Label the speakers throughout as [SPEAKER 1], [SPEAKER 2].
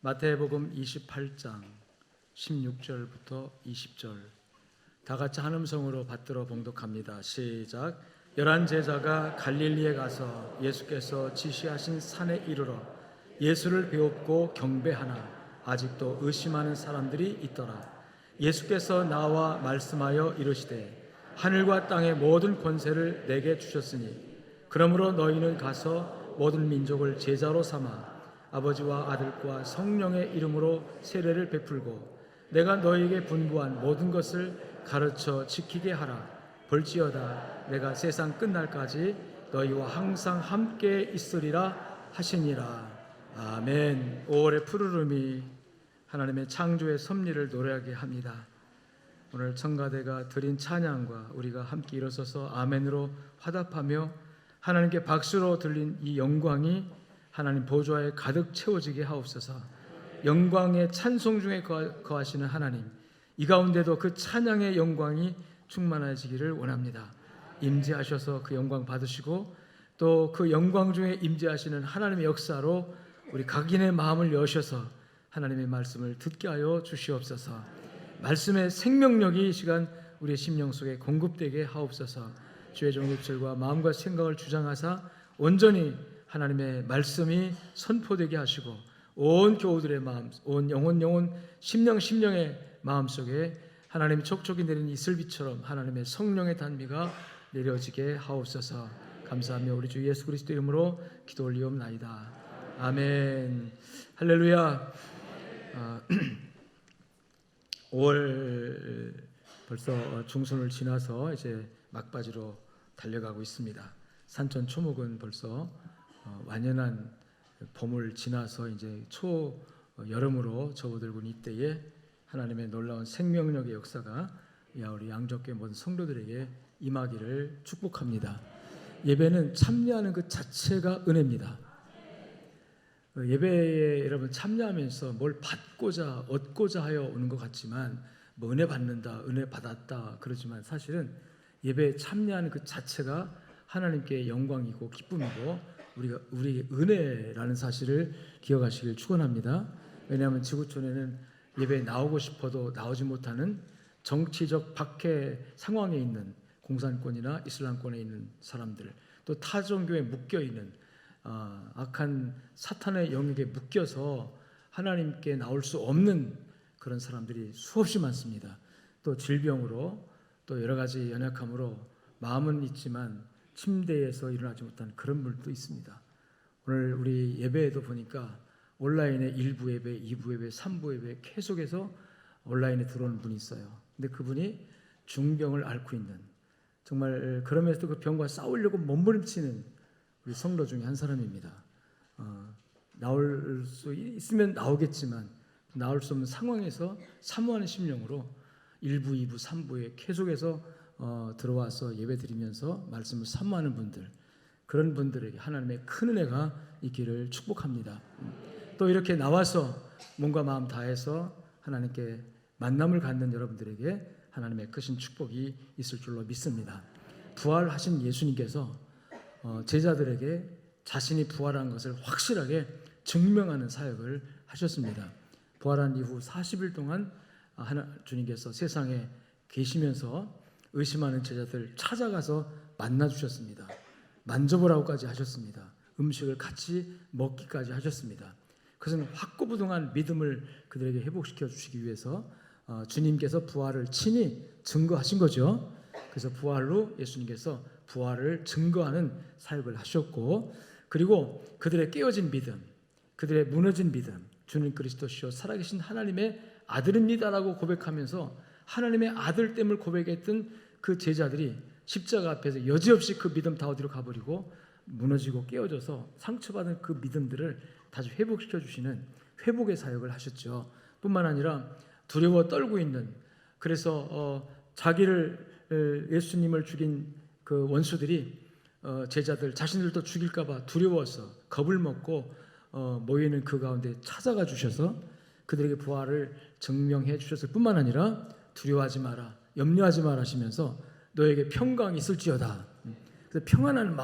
[SPEAKER 1] 마태복음 28장 16절부터 20절 다 같이 한 음성으로 받들어 봉독합니다. 시작. 11 제자가 갈릴리에 가서 예수께서 지시하신 산에 이르러 예수를 배웁고 경배하나 아직도 의심하는 사람들이 있더라. 예수께서 나와 말씀하여 이르시되 하늘과 땅의 모든 권세를 내게 주셨으니 그러므로 너희는 가서 모든 민족을 제자로 삼아 아버지와 아들과 성령의 이름으로 세례를 베풀고 내가 너희에게 분부한 모든 것을 가르쳐 지키게 하라. 볼지어다 내가 세상 끝날까지 너희와 항상 함께 있으리라 하시니라. 아멘. 5월의 푸르름이 하나님의 창조의 섭리를 노래하게 합니다. 오늘 청가대가 드린 찬양과 우리가 함께 일어서서 아멘으로 화답하며 하나님께 박수로 들린 이 영광이 하나님 보좌에 가득 채워지게 하옵소서. 영광의 찬송 중에 거하시는 하나님, 이 가운데도 그 찬양의 영광이 충만해지기를 원합니다. 임재하셔서 그 영광 받으시고 또 그 영광 중에 임재하시는 하나님의 역사로 우리 각인의 마음을 여셔서 하나님의 말씀을 듣게 하여 주시옵소서. 말씀의 생명력이 이 시간 우리의 심령 속에 공급되게 하옵소서. 주의 종 입술과 마음과 생각을 주장하사 온전히 하나님의 말씀이 선포되게 하시고 온 교우들의 마음, 온 영혼 심령의 마음속에 하나님이 촉촉이 내린 이슬비처럼 하나님의 성령의 단미가 내려지게 하옵소서. 감사하며 우리 주 예수 그리스도 이름으로 기도 올리옵나이다. 아멘. 할렐루야. 5월 벌써 중순을 지나서 이제 막바지로 달려가고 있습니다. 산천 초목은 벌써 완연한 봄을 지나서 이제 초 여름으로 접어들고 있는 이때에 하나님의 놀라운 생명력의 역사가 우리 양적교회 모든 성도들에게 임하기를 축복합니다. 예배는 참여하는 그 자체가 은혜입니다. 예배에 여러분 참여하면서 뭘 받고자 얻고자 하여 오는 것 같지만 뭐 은혜 받는다, 은혜 받았다 그러지만 사실은 예배에 참여하는 그 자체가 하나님께 영광이고 기쁨이고 우리의 은혜라는 사실을 기억하시길 축원합니다. 왜냐하면 지구촌에는 예배에 나오고 싶어도 나오지 못하는 정치적 박해 상황에 있는 공산권이나 이슬람권에 있는 사람들, 또 타종교에 묶여있는 악한 사탄의 영역에 묶여서 하나님께 나올 수 없는 그런 사람들이 수없이 많습니다. 또 질병으로 또 여러 가지 연약함으로 마음은 있지만 침대에서 일어나지 못한 그런 분들도 있습니다. 오늘 우리 예배에도 보니까 온라인에 1부 예배, 2부 예배, 3부 예배 계속해서 온라인에 들어오는 분이 있어요. 근데 그분이 중병을 앓고 있는, 정말 그러면서도 그 병과 싸우려고 몸부림치는 우리 성도 중에 한 사람입니다. 나올 수 있으면 나오겠지만 나올 수 없는 상황에서 사모하는 심령으로 1부, 2부, 3부에 계속해서 들어와서 예배드리면서 말씀을 사모하는 분들, 그런 분들에게 하나님의 큰 은혜가 있기를 축복합니다. 또 이렇게 나와서 몸과 마음 다해서 하나님께 만남을 갖는 여러분들에게 하나님의 크신 축복이 있을 줄로 믿습니다. 부활하신 예수님께서 제자들에게 자신이 부활한 것을 확실하게 증명하는 사역을 하셨습니다. 부활한 이후 40일 동안 주님께서 세상에 계시면서 의심하는 제자들 찾아가서 만나주셨습니다. 만져보라고까지 하셨습니다. 음식을 같이 먹기까지 하셨습니다. 그것은 확고부동한 믿음을 그들에게 회복시켜 주시기 위해서 주님께서 부활을 친히 증거하신 거죠. 그래서 부활로 예수님께서 부활을 증거하는 사역을 하셨고, 그리고 그들의 깨어진 믿음, 그들의 무너진 믿음, 주는 그리스도시요 살아계신 하나님의 아들입니다라고 고백하면서 하나님의 아들됨을 고백했던 그 제자들이 십자가 앞에서 여지없이 그 믿음 다 어디로 가버리고 무너지고 깨어져서 상처받은 그 믿음들을 다시 회복시켜 주시는 회복의 사역을 하셨죠. 뿐만 아니라 두려워 떨고 있는, 그래서 자기를 예수님을 죽인 그 원수들이 제자들 자신들도 죽일까봐 두려워서 겁을 먹고 모이는 그 가운데 찾아가 주셔서 그들에게 부활을 증명해 주셨을 뿐만 아니라 두려워하지 마라, 염려하지 마라 하시면서 너에게 평강이 있을지어다. 그래서 평안한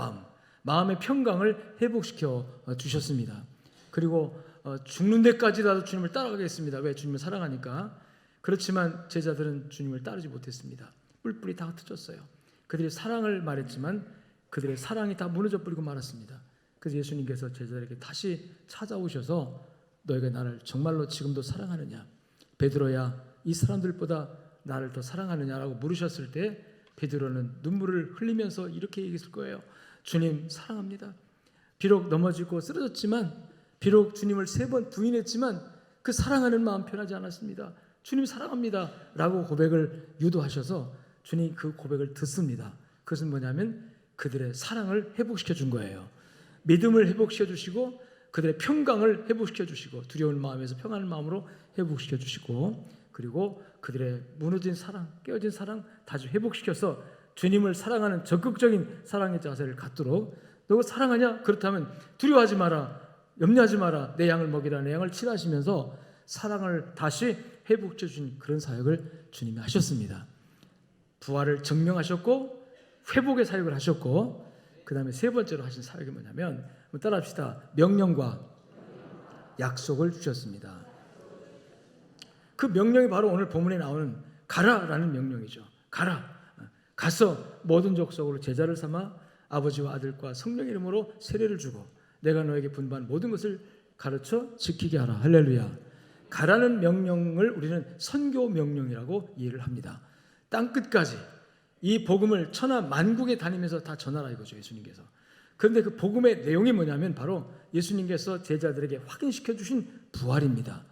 [SPEAKER 1] 마음의 평강을 회복시켜 주셨습니다. 그리고 죽는 데까지라도 주님을 따라가겠습니다. 왜? 주님을 사랑하니까. 그렇지만 제자들은 주님을 따르지 못했습니다. 뿔뿔이 다 흩어졌어요. 그들이 사랑을 말했지만 그들의 사랑이 다 무너져 버리고 말았습니다. 그래서 예수님께서 제자들에게 다시 찾아오셔서 너희가 나를 정말로 지금도 사랑하느냐? 베드로야, 이 사람들보다 나를 더 사랑하느냐라고 물으셨을 때 베드로는 눈물을 흘리면서 이렇게 얘기했을 거예요. 주님 사랑합니다. 비록 넘어지고 쓰러졌지만, 비록 주님을 3번 부인했지만 그 사랑하는 마음 변하지 않았습니다. 주님 사랑합니다 라고 고백을 유도하셔서 주님 그 고백을 듣습니다. 그것은 뭐냐면 그들의 사랑을 회복시켜 준 거예요. 믿음을 회복시켜 주시고 그들의 평강을 회복시켜 주시고 두려운 마음에서 평안한 마음으로 회복시켜 주시고, 그리고 그들의 무너진 사랑, 깨어진 사랑 다시 회복시켜서 주님을 사랑하는 적극적인 사랑의 자세를 갖도록, 너 사랑하냐? 그렇다면 두려워하지 마라, 염려하지 마라, 내 양을 먹이라, 내 양을 치라하시면서 사랑을 다시 회복해 주신 그런 사역을 주님이 하셨습니다. 부활을 증명하셨고 회복의 사역을 하셨고, 그 다음에 3번째로 하신 사역이 뭐냐면, 따라합시다. 명령과 약속을 주셨습니다. 그 명령이 바로 오늘 본문에 나오는 가라라는 명령이죠. 가서 모든 족속으로 제자를 삼아 아버지와 아들과 성령의 이름으로 세례를 주고 내가 너에게 분부한 모든 것을 가르쳐 지키게 하라. 할렐루야. 가라는 명령을 우리는 선교 명령이라고 이해를 합니다. 땅끝까지 이 복음을 천하 만국에 다니면서 다 전하라 이거죠, 예수님께서. 그런데 그 복음의 내용이 뭐냐면 바로 예수님께서 제자들에게 확인시켜 주신 부활입니다.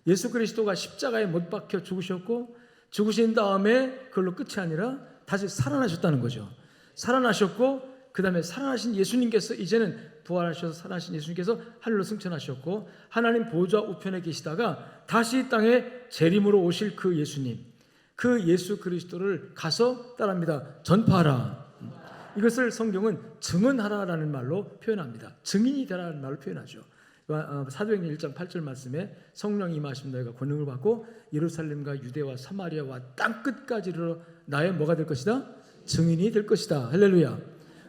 [SPEAKER 1] 예수 그리스도가 십자가에 못 박혀 죽으셨고, 죽으신 다음에 그걸로 끝이 아니라 다시 살아나셨다는 거죠. 살아나셨고, 그 다음에 살아나신 예수님께서 이제는 부활하셔서 살아나신 예수님께서 하늘로 승천하셨고, 하나님 보좌 우편에 계시다가 다시 이 땅에 재림으로 오실 그 예수님, 그 예수 그리스도를 가서 따라합니다. 전파하라. 이것을 성경은 증언하라라는 말로 표현합니다. 증인이 되라는 말로 표현하죠. 사도행전 1장 8절 말씀에 성령이 임하시면 너희가 권능을 받고 예루살렘과 유대와 사마리아와 땅끝까지 이르러 나의 뭐가 될 것이다? 증인이 될 것이다. 할렐루야.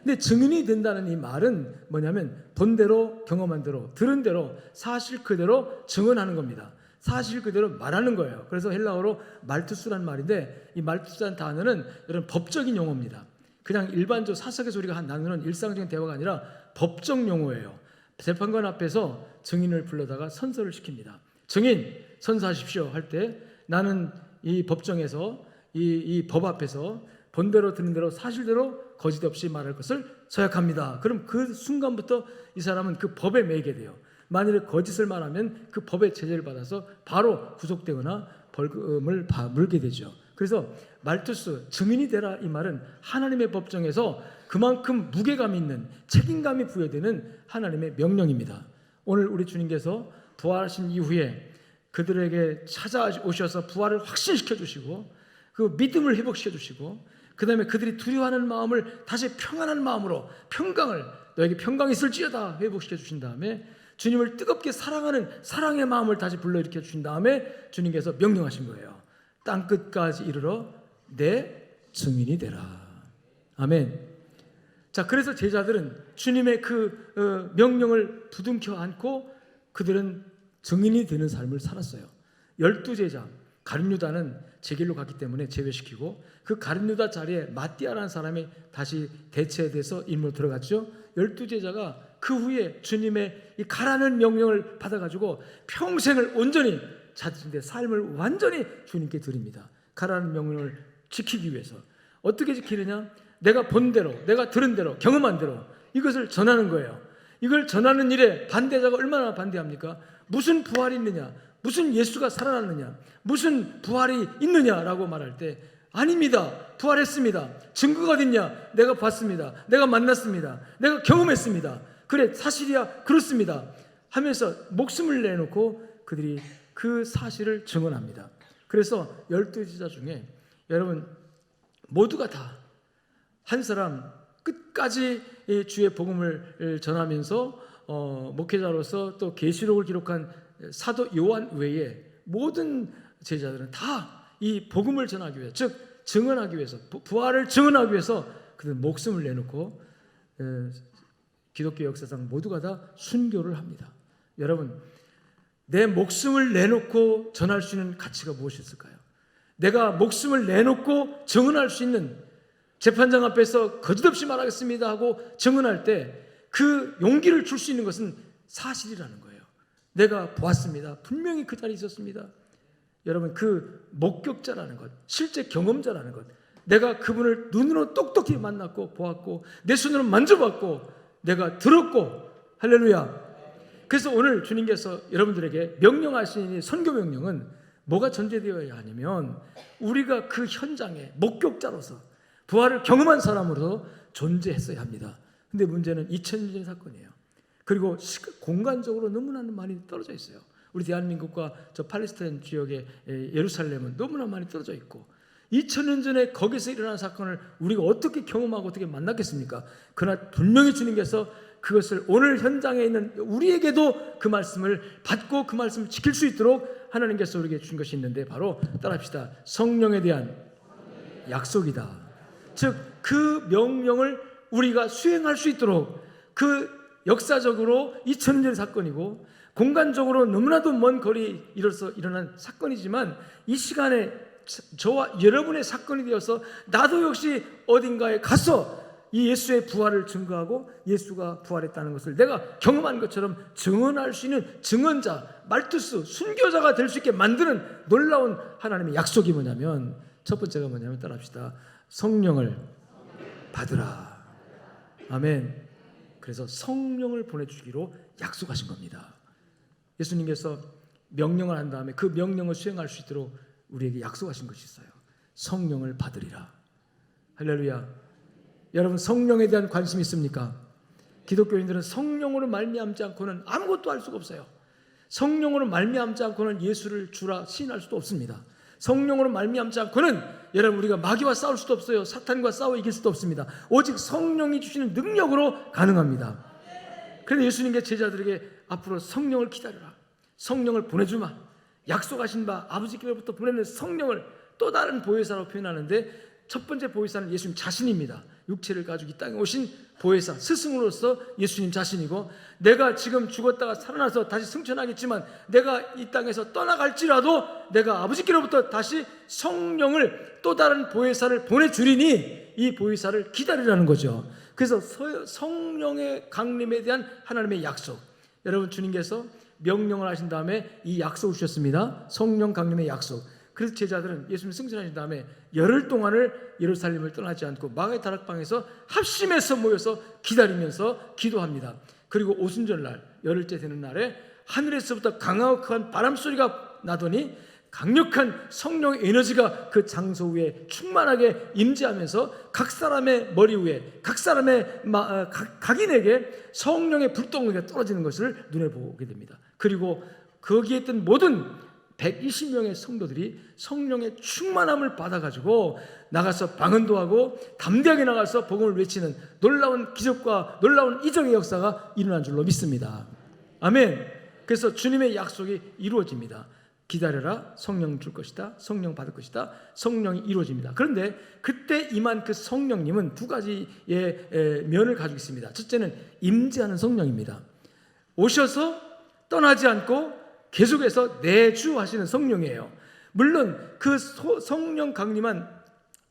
[SPEAKER 1] 근데 증인이 된다는 이 말은 뭐냐면 본 대로, 경험한 대로, 들은 대로, 사실 그대로 증언하는 겁니다. 사실 그대로 말하는 거예요. 그래서 헬라어로 말투스라는 말인데, 이 말투스라는 단어는 이런 법적인 용어입니다. 그냥 일반적 사석의 소리가 나누는 일상적인 대화가 아니라 법적 용어예요. 재판관 앞에서 증인을 불러다가 선서를 시킵니다. 증인 선서하십시오 할 때 나는 이 법정에서 이 법 앞에서 본대로 듣는 대로 사실대로 거짓 없이 말할 것을 서약합니다. 그럼 그 순간부터 이 사람은 그 법에 매이게 돼요. 만일에 거짓을 말하면 그 법의 제재를 받아서 바로 구속되거나 벌금을 물게 되죠. 그래서 말투스, 증인이 되라 이 말은 하나님의 법정에서 그만큼 무게감 있는 책임감이 부여되는 하나님의 명령입니다. 오늘 우리 주님께서 부활하신 이후에 그들에게 찾아오셔서 부활을 확신시켜 주시고 그 믿음을 회복시켜 주시고, 그 다음에 그들이 두려워하는 마음을 다시 평안한 마음으로 평강을, 너에게 평강이 있을지어다 회복시켜 주신 다음에 주님을 뜨겁게 사랑하는 사랑의 마음을 다시 불러일으켜 주신 다음에 주님께서 명령하신 거예요. 땅끝까지 이르러 내 증인이 되라. 아멘. 자, 그래서 제자들은 주님의 그 명령을 부둥켜 안고 그들은 증인이 되는 삶을 살았어요. 12제자, 가룟유다는 제 길로 갔기 때문에 제외시키고 그 가룟유다 자리에 마띠아라는 사람이 다시 대체돼서 임무로 들어갔죠. 12제자가 그 후에 주님의 이 가라는 명령을 받아가지고 평생을 온전히 자신의 삶을 완전히 주님께 드립니다. 가라는 명령을 지키기 위해서. 어떻게 지키느냐? 내가 본 대로, 내가 들은 대로, 경험한 대로 이것을 전하는 거예요. 이걸 전하는 일에 반대자가 얼마나 반대합니까? 무슨 부활이 있느냐? 무슨 예수가 살아났느냐? 무슨 부활이 있느냐라고 말할 때 아닙니다. 부활했습니다. 증거가 어딨냐? 내가 봤습니다. 내가 만났습니다. 내가 경험했습니다. 그래, 사실이야. 그렇습니다. 하면서 목숨을 내놓고 그들이 그 사실을 증언합니다. 그래서 12제자 중에 여러분 모두가 다 한 사람 끝까지 주의 복음을 전하면서 목회자로서 또 계시록을 기록한 사도 요한 외에 모든 제자들은 다 이 복음을 전하기 위해서, 즉 증언하기 위해서, 부활을 증언하기 위해서 그들 목숨을 내놓고 기독교 역사상 모두가 다 순교를 합니다. 여러분, 내 목숨을 내놓고 전할 수 있는 가치가 무엇이었을까요? 내가 목숨을 내놓고 증언할 수 있는, 재판장 앞에서 거짓없이 말하겠습니다 하고 증언할 때 그 용기를 줄 수 있는 것은 사실이라는 거예요. 내가 보았습니다. 분명히 그 자리에 있었습니다. 여러분, 그 목격자라는 것, 실제 경험자라는 것, 내가 그분을 눈으로 똑똑히 만났고 보았고 내 손으로 만져봤고 내가 들었고, 할렐루야. 그래서 오늘 주님께서 여러분들에게 명령하신 선교 명령은 뭐가 전제되어야 하냐면, 우리가 그 현장에 목격자로서 부활을 경험한 사람으로 존재했어야 합니다. 근데 문제는 2000년 전 사건이에요. 그리고 공간적으로 너무나 많이 떨어져 있어요. 우리 대한민국과 저 팔레스타인 지역의 예루살렘은 너무나 많이 떨어져 있고, 2000년 전에 거기서 일어난 사건을 우리가 어떻게 경험하고 어떻게 만났겠습니까? 그러나 분명히 주님께서 그것을 오늘 현장에 있는 우리에게도 그 말씀을 받고 그 말씀을 지킬 수 있도록 하나님께서 우리에게 준 것이 있는데, 바로 따라합시다. 성령에 대한 약속이다. 즉 그 명령을 우리가 수행할 수 있도록, 그 역사적으로 2000년 전 사건이고 공간적으로 너무나도 먼 거리에 일어난 사건이지만, 이 시간에 저와 여러분의 사건이 되어서 나도 역시 어딘가에 가서 이 예수의 부활을 증거하고 예수가 부활했다는 것을 내가 경험한 것처럼 증언할 수 있는 증언자, 말투스, 순교자가 될 수 있게 만드는 놀라운 하나님의 약속이 뭐냐면, 첫 번째가 뭐냐면, 따라합시다. 성령을 받으라. 아멘. 그래서 성령을 보내주기로 약속하신 겁니다. 예수님께서 명령을 한 다음에 그 명령을 수행할 수 있도록 우리에게 약속하신 것이 있어요. 성령을 받으리라. 할렐루야. 여러분, 성령에 대한 관심이 있습니까? 기독교인들은 성령으로 말미암지 않고는 아무것도 할 수가 없어요. 성령으로 말미암지 않고는 예수를 주라 시인할 수도 없습니다. 성령으로 말미암지 않고는 여러분, 우리가 마귀와 싸울 수도 없어요. 사탄과 싸워 이길 수도 없습니다. 오직 성령이 주시는 능력으로 가능합니다. 그런데 예수님께 제자들에게 앞으로 성령을 기다려라, 성령을 보내주마, 약속하신 바 아버지께로부터 보내는 성령을 또 다른 보혜사로 표현하는데, 첫 번째 보혜사는 예수님 자신입니다. 육체를 가지고 이 땅에 오신 보혜사, 스승으로서 예수님 자신이고, 내가 지금 죽었다가 살아나서 다시 승천하겠지만 내가 이 땅에서 떠나갈지라도 내가 아버지께로부터 다시 성령을, 또 다른 보혜사를 보내주리니 이 보혜사를 기다리라는 거죠. 그래서 성령의 강림에 대한 하나님의 약속, 여러분, 주님께서 명령을 하신 다음에 이 약속을 주셨습니다. 성령 강림의 약속. 그래서 제자들은 예수님 승천하신 다음에 열흘 동안을 예루살렘을 떠나지 않고 마가의 다락방에서 합심해서 모여서 기다리면서 기도합니다. 그리고 오순절날, 열흘째 되는 날에 하늘에서부터 강력한 바람소리가 나더니 강력한 성령의 에너지가 그 장소 위에 충만하게 임재하면서 각 사람의 머리 위에, 각 사람의 각인에게 성령의 불덩이가 떨어지는 것을 눈에 보게 됩니다. 그리고 거기에 있던 모든 120명의 성도들이 성령의 충만함을 받아가지고 나가서 방언도 하고 담대하게 나가서 복음을 외치는 놀라운 기적과 놀라운 이적의 역사가 일어난 줄로 믿습니다. 아멘. 그래서 주님의 약속이 이루어집니다. 기다려라, 성령 줄 것이다, 성령 받을 것이다, 성령이 이루어집니다. 그런데 그때 임한 그 성령님은 두 가지의 면을 가지고 있습니다. 첫째는 임재하는 성령입니다. 오셔서 떠나지 않고 계속해서 내주하시는 성령이에요. 물론 그 성령 강림한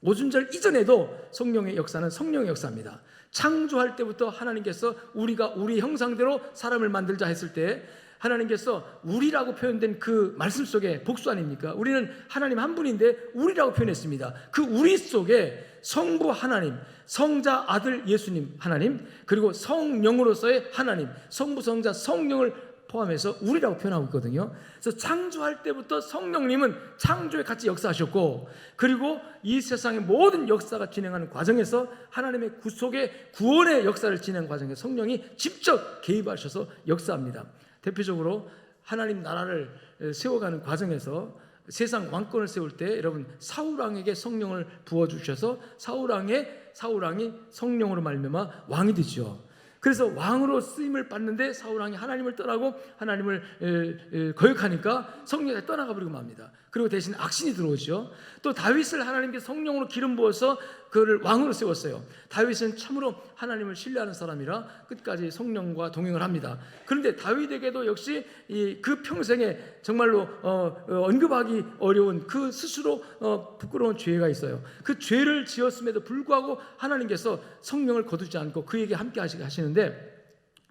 [SPEAKER 1] 오순절 이전에도 성령의 역사는 성령의 역사입니다. 창조할 때부터 하나님께서 우리가 우리 형상대로 사람을 만들자 했을 때 하나님께서 우리라고 표현된 그 말씀 속에 복수 아닙니까? 우리는 하나님 한 분인데 우리라고 표현했습니다. 그 우리 속에 성부 하나님, 성자 아들 예수님 하나님, 그리고 성령으로서의 하나님, 성부 성자 성령을 포함해서 우리라고 표현하고 있거든요. 그래서 창조할 때부터 성령님은 창조에 같이 역사하셨고, 그리고 이 세상의 모든 역사가 진행하는 과정에서 하나님의 구속의 구원의 역사를 진행하는 과정에서 성령이 직접 개입하셔서 역사합니다. 대표적으로 하나님 나라를 세워가는 과정에서 세상 왕권을 세울 때 여러분, 사울왕에게 성령을 부어주셔서 사울왕이 성령으로 말미암아 왕이 되죠. 그래서 왕으로 쓰임을 받는데 사울왕이 하나님을 떠나고 하나님을 거역하니까 성령이 떠나가 버리고 맙니다. 그리고 대신 악신이 들어오죠. 또 다윗을 하나님께서 성령으로 기름 부어서 그를 왕으로 세웠어요. 다윗은 참으로 하나님을 신뢰하는 사람이라 끝까지 성령과 동행을 합니다. 그런데 다윗에게도 역시 그 평생에 정말로 언급하기 어려운 그 스스로 부끄러운 죄가 있어요. 그 죄를 지었음에도 불구하고 하나님께서 성령을 거두지 않고 그에게 함께 하시는데,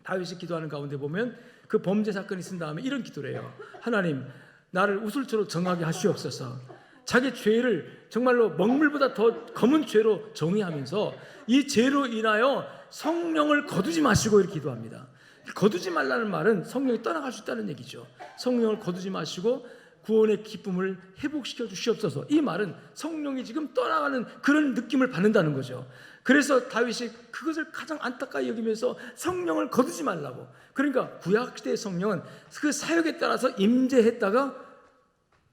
[SPEAKER 1] 다윗이 기도하는 가운데 보면 그 범죄 사건이 있은 다음에 이런 기도를 해요. 하나님, 나를 우슬초로 정하게 하시옵소서. 자기 죄를 정말로 먹물보다 더 검은 죄로 정의하면서 이 죄로 인하여 성령을 거두지 마시고 이렇게 기도합니다. 거두지 말라는 말은 성령이 떠나갈 수 있다는 얘기죠. 성령을 거두지 마시고 구원의 기쁨을 회복시켜 주시옵소서. 이 말은 성령이 지금 떠나가는 그런 느낌을 받는다는 거죠. 그래서 다윗이 그것을 가장 안타까이 여기면서 성령을 거두지 말라고. 그러니까 구약시대의 성령은 그 사역에 따라서 임재했다가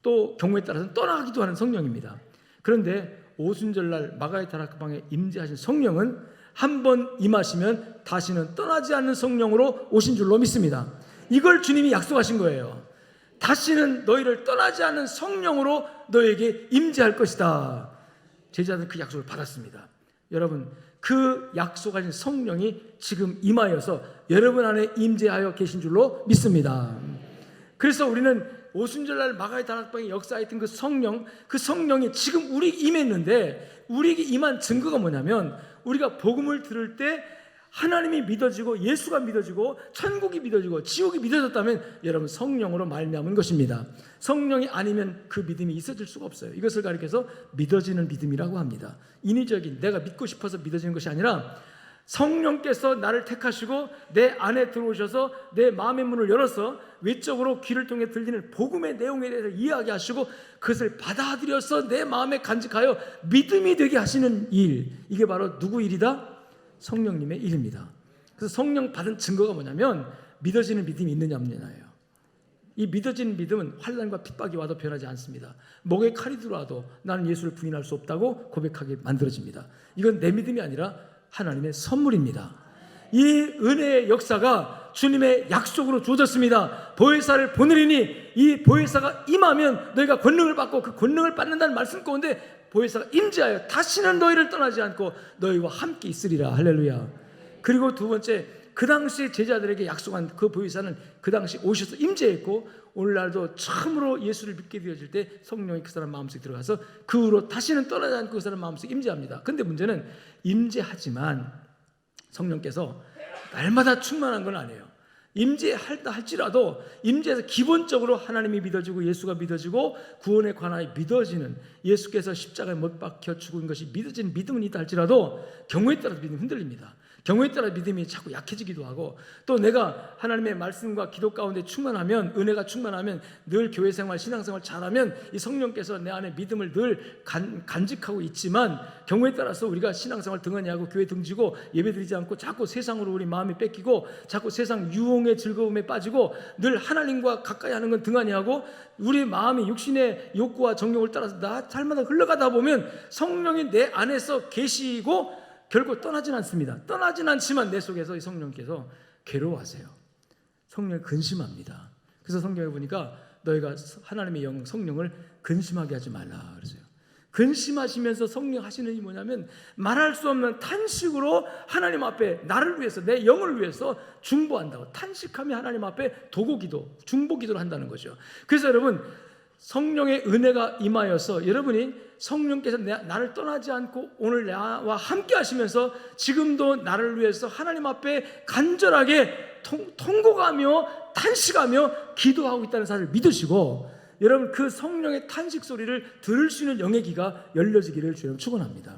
[SPEAKER 1] 또 경우에 따라서는 떠나가기도 하는 성령입니다. 그런데 오순절날 마가의 다락방에 임재하신 성령은 한 번 임하시면 다시는 떠나지 않는 성령으로 오신 줄로 믿습니다. 이걸 주님이 약속하신 거예요. 다시는 너희를 떠나지 않는 성령으로 너에게 임재할 것이다. 제자들은 그 약속을 받았습니다. 여러분, 그 약속하신 성령이 지금 임하여서 여러분 안에 임재하여 계신 줄로 믿습니다. 그래서 우리는 오순절날 마가의 다락방에 역사했던 그 성령이 지금 우리 임했는데, 우리에게 임한 증거가 뭐냐면 우리가 복음을 들을 때 하나님이 믿어지고 예수가 믿어지고 천국이 믿어지고 지옥이 믿어졌다면 여러분 성령으로 말미암은 것입니다. 성령이 아니면 그 믿음이 있어질 수가 없어요. 이것을 가리켜서 믿어지는 믿음이라고 합니다. 인위적인 내가 믿고 싶어서 믿어지는 것이 아니라 성령께서 나를 택하시고 내 안에 들어오셔서 내 마음의 문을 열어서 외적으로 귀를 통해 들리는 복음의 내용에 대해서 이야기하시고 그것을 받아들여서 내 마음에 간직하여 믿음이 되게 하시는 일, 이게 바로 누구 일이다? 성령님의 일입니다. 그래서 성령 받은 증거가 뭐냐면 믿어지는 믿음이 있느냐 없느냐예요. 이 믿어지는 믿음은 환난과 핍박이 와도 변하지 않습니다. 목에 칼이 들어와도 나는 예수를 부인할 수 없다고 고백하게 만들어집니다. 이건 내 믿음이 아니라 하나님의 선물입니다. 이 은혜의 역사가 주님의 약속으로 주어졌습니다. 보혜사를 보내리니 이 보혜사가 임하면 너희가 권능을 받고 그 권능을 받는다는 말씀 가운데 보혜사가 임재하여 다시는 너희를 떠나지 않고 너희와 함께 있으리라. 할렐루야. 그리고 두 번째, 그 당시 제자들에게 약속한 그 보혜사는 그 당시 오셔서 임재했고 오늘날도 처음으로 예수를 믿게 되어질 때 성령이 그 사람 마음속에 들어가서 그 후로 다시는 떠나지 않고 그 사람 마음속에 임재합니다. 그런데 문제는 임재하지만 성령께서 날마다 충만한 건 아니에요. 임재할다 할지라도 임재해서 기본적으로 하나님이 믿어지고 예수가 믿어지고 구원에 관하여 믿어지는, 예수께서 십자가에 못 박혀 죽은 것이 믿어지는 믿음은 있다 할지라도 경우에 따라서 믿음이 흔들립니다. 경우에 따라 믿음이 자꾸 약해지기도 하고, 또 내가 하나님의 말씀과 기도 가운데 충만하면, 은혜가 충만하면, 늘 교회생활 신앙생활 잘하면 이 성령께서 내 안에 믿음을 늘 간직하고 있지만 경우에 따라서 우리가 신앙생활 등한히 하고 교회 등지고 예배드리지 않고 자꾸 세상으로 우리 마음이 뺏기고 자꾸 세상 유흥의 즐거움에 빠지고 늘 하나님과 가까이 하는 건 등한히 하고 우리 마음이 육신의 욕구와 정욕을 따라서 나 잘마다 흘러가다 보면 성령이 내 안에서 계시고 결국 떠나진 않습니다. 떠나진 않지만 내 속에서 이 성령께서 괴로워하세요. 성령을 근심합니다. 그래서 성경에 보니까 너희가 하나님의 영 성령을 근심하게 하지 말라 그러세요. 근심하시면서 성령 하시는 일이 뭐냐면 말할 수 없는 탄식으로 하나님 앞에 나를 위해서, 내 영을 위해서 중보한다고. 탄식하며 하나님 앞에 도고기도, 중보기도를 한다는 거죠. 그래서 여러분, 성령의 은혜가 임하여서 여러분이 성령께서 나를 떠나지 않고 오늘 나와 함께 하시면서 지금도 나를 위해서 하나님 앞에 간절하게 통곡하며 탄식하며 기도하고 있다는 사실을 믿으시고, 여러분 그 성령의 탄식 소리를 들을 수 있는 영의 귀가 열려지기를 주님 축원합니다.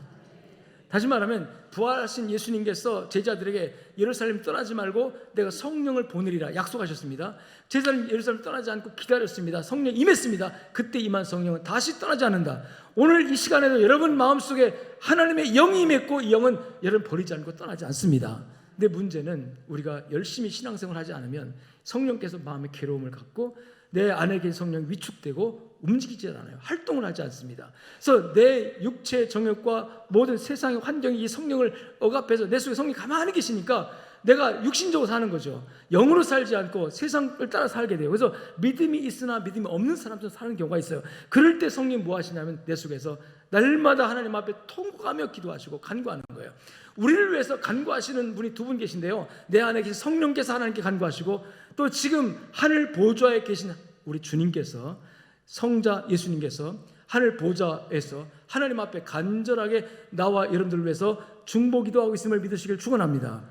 [SPEAKER 1] 다시 말하면 부활하신 예수님께서 제자들에게 예루살렘 떠나지 말고 내가 성령을 보내리라 약속하셨습니다. 제자는 예루살렘 떠나지 않고 기다렸습니다. 성령 임했습니다. 그때 임한 성령은 다시 떠나지 않는다. 오늘 이 시간에도 여러분 마음속에 하나님의 영이 임했고 이 영은 여러분 버리지 않고 떠나지 않습니다. 근데 문제는 우리가 열심히 신앙생활을 하지 않으면 성령께서 마음의 괴로움을 갖고 내 안에 계신 성령이 위축되고 움직이지 않아요. 활동을 하지 않습니다. 그래서 내 육체의 정욕과 모든 세상의 환경이 이 성령을 억압해서 내 속에 성령이 가만히 계시니까 내가 육신적으로 사는 거죠. 영으로 살지 않고 세상을 따라 살게 돼요. 그래서 믿음이 있으나 믿음이 없는 사람처럼 사는 경우가 있어요. 그럴 때 성령이 뭐 하시냐면 내 속에서 날마다 하나님 앞에 통곡하며 기도하시고 간구하는 거예요. 우리를 위해서 간구하시는 분이 두 분 계신데요, 내 안에 계신 성령께서 하나님께 간구하시고, 또 지금 하늘 보좌에 계신 우리 주님께서, 성자 예수님께서 하늘 보좌에서 하나님 앞에 간절하게 나와 여러분들을 위해서 중보기도하고 있음을 믿으시길 축원합니다.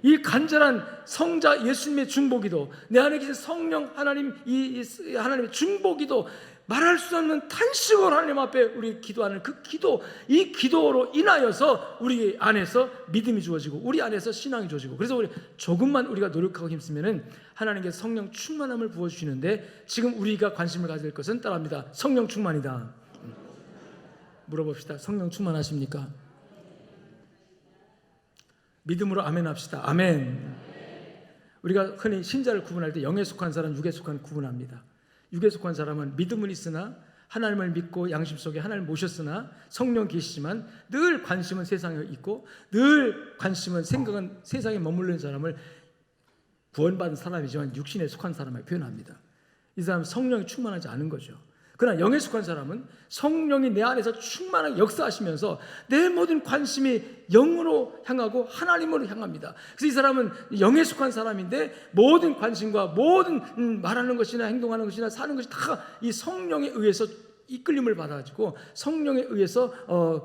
[SPEAKER 1] 이 간절한 성자 예수님의 중보기도, 내 안에 계신 성령 하나님, 이 하나님의 중보기도, 말할 수 없는 탄식으로 하나님 앞에 우리 기도하는 그 기도, 이 기도로 인하여서 우리 안에서 믿음이 주어지고 우리 안에서 신앙이 주어지고, 그래서 우리 조금만 우리가 노력하고 힘쓰면은 하나님께 성령 충만함을 부어주시는데, 지금 우리가 관심을 가질 것은 따라합니다. 성령 충만이다. 물어봅시다. 성령 충만하십니까? 믿음으로 아멘 합시다. 아멘. 우리가 흔히 신자를 구분할 때 영에 속한 사람, 육에 속한 구분합니다. 육에 속한 사람은 믿음은 있으나, 하나님을 믿고 양심 속에 하나님을 모셨으나 성령 계시지만 늘 관심은 세상에 있고 늘 관심은 생각은 세상에 머무르는 사람을 구원받은 사람이지만 육신에 속한 사람을 표현합니다. 이 사람은 성령이 충만하지 않은 거죠. 그러나 영에 속한 사람은 성령이 내 안에서 충만하게 역사하시면서 내 모든 관심이 영으로 향하고 하나님으로 향합니다. 그래서 이 사람은 영에 속한 사람인데 모든 관심과 모든 말하는 것이나 행동하는 것이나 사는 것이 다 이 성령에 의해서 이끌림을 받아가지고 성령에 의해서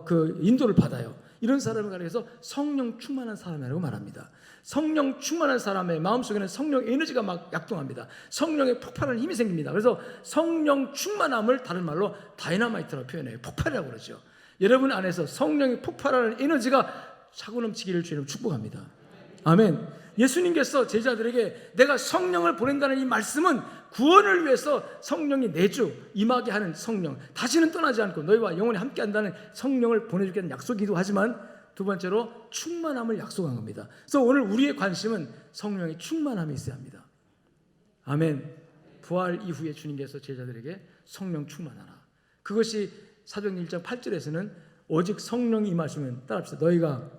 [SPEAKER 1] 그 인도를 받아요. 이런 사람을 가리켜서 성령 충만한 사람이라고 말합니다. 성령 충만한 사람의 마음속에는 성령 에너지가 막 약동합니다. 성령의 폭발하는 힘이 생깁니다. 그래서 성령 충만함을 다른 말로 다이너마이트라고 표현해요. 폭발이라고 그러죠. 여러분 안에서 성령이 폭발하는 에너지가 차고 넘치기를 주님 축복합니다. 아멘. 예수님께서 제자들에게 내가 성령을 보낸다는 이 말씀은 구원을 위해서 성령이 내주 임하게 하는 성령, 다시는 떠나지 않고 너희와 영원히 함께한다는 성령을 보내주겠다는 약속이기도 하지만, 두 번째로 충만함을 약속한 겁니다. 그래서 오늘 우리의 관심은 성령의 충만함이 있어야 합니다. 아멘. 부활 이후에 주님께서 제자들에게 성령 충만하라. 그것이 사도행전 1장 8절에서는 오직 성령이 임하시면, 따라합시다. 너희가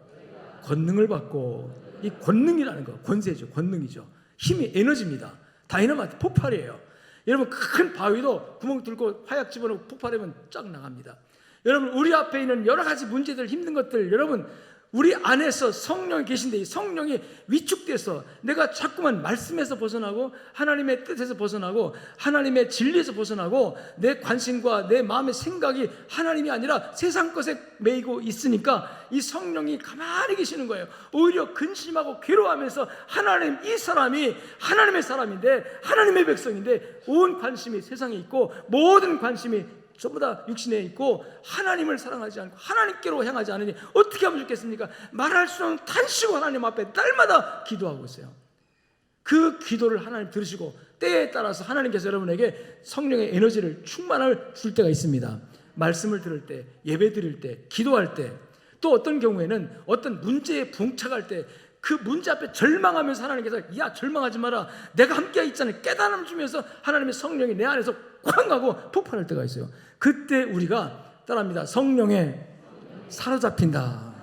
[SPEAKER 1] 권능을 받고, 이 권능이라는 거, 권세죠. 권능이죠. 힘이 에너지입니다. 다이너마이트, 폭발이에요. 여러분 큰 바위도 구멍 뚫고 화약 집어넣고 폭발하면 쫙 나갑니다. 여러분 우리 앞에 있는 여러 가지 문제들, 힘든 것들, 여러분 우리 안에서 성령이 계신데 이 성령이 위축돼서 내가 자꾸만 말씀에서 벗어나고 하나님의 뜻에서 벗어나고 하나님의 진리에서 벗어나고 내 관심과 내 마음의 생각이 하나님이 아니라 세상 것에 매이고 있으니까 이 성령이 가만히 계시는 거예요. 오히려 근심하고 괴로워하면서 하나님, 이 사람이 하나님의 사람인데 하나님의 백성인데 온 관심이 세상에 있고 모든 관심이 전부 다 육신에 있고 하나님을 사랑하지 않고 하나님께로 향하지 않으니 어떻게 하면 좋겠습니까? 말할 수 없는 탄식으로 하나님 앞에 날마다 기도하고 있어요. 그 기도를 하나님 들으시고 때에 따라서 하나님께서 여러분에게 성령의 에너지를 충만을 줄 때가 있습니다. 말씀을 들을 때, 예배 드릴 때, 기도할 때, 또 어떤 경우에는 어떤 문제에 봉착할 때 그 문제 앞에 절망하면서 하나님께서 야 절망하지 마라, 내가 함께 있잖아요, 깨달음 주면서 하나님의 성령이 내 안에서 쾅 하고 폭발할 때가 있어요. 그때 우리가 따라합니다. 성령에 사로잡힌다.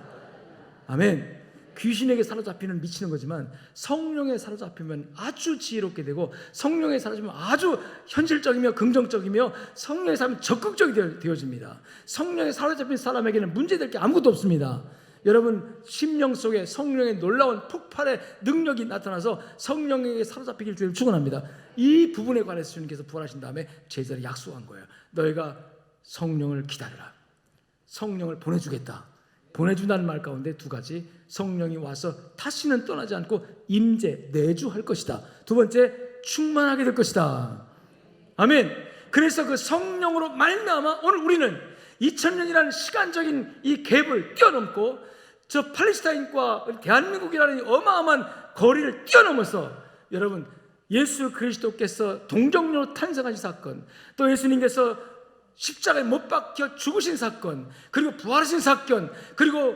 [SPEAKER 1] 아멘. 귀신에게 사로잡히는 미치는 거지만 성령에 사로잡히면 아주 지혜롭게 되고, 성령에 사로잡히면 아주 현실적이며 긍정적이며 성령에 사로잡히면 적극적이 되어집니다. 성령에 사로잡힌 사람에게는 문제될 게 아무것도 없습니다. 여러분 심령 속에 성령의 놀라운 폭발의 능력이 나타나서 성령에게 사로잡히길 주님 축원합니다. 이 부분에 관해서 주님께서 부활하신 다음에 제자를 약속한 거예요. 너희가 성령을 기다려라. 성령을 보내주겠다. 보내준다는 말 가운데 두 가지, 성령이 와서 다시는 떠나지 않고 임재, 내주할 것이다. 두 번째, 충만하게 될 것이다. 아멘. 그래서 그 성령으로 말미암아 오늘 우리는 2000년이라는 시간적인 이 갭을 뛰어넘고 저 팔레스타인과 대한민국이라는 어마어마한 거리를 뛰어넘어서 여러분 예수 그리스도께서 동정녀로 탄생하신 사건, 또 예수님께서 십자가에 못 박혀 죽으신 사건, 그리고 부활하신 사건, 그리고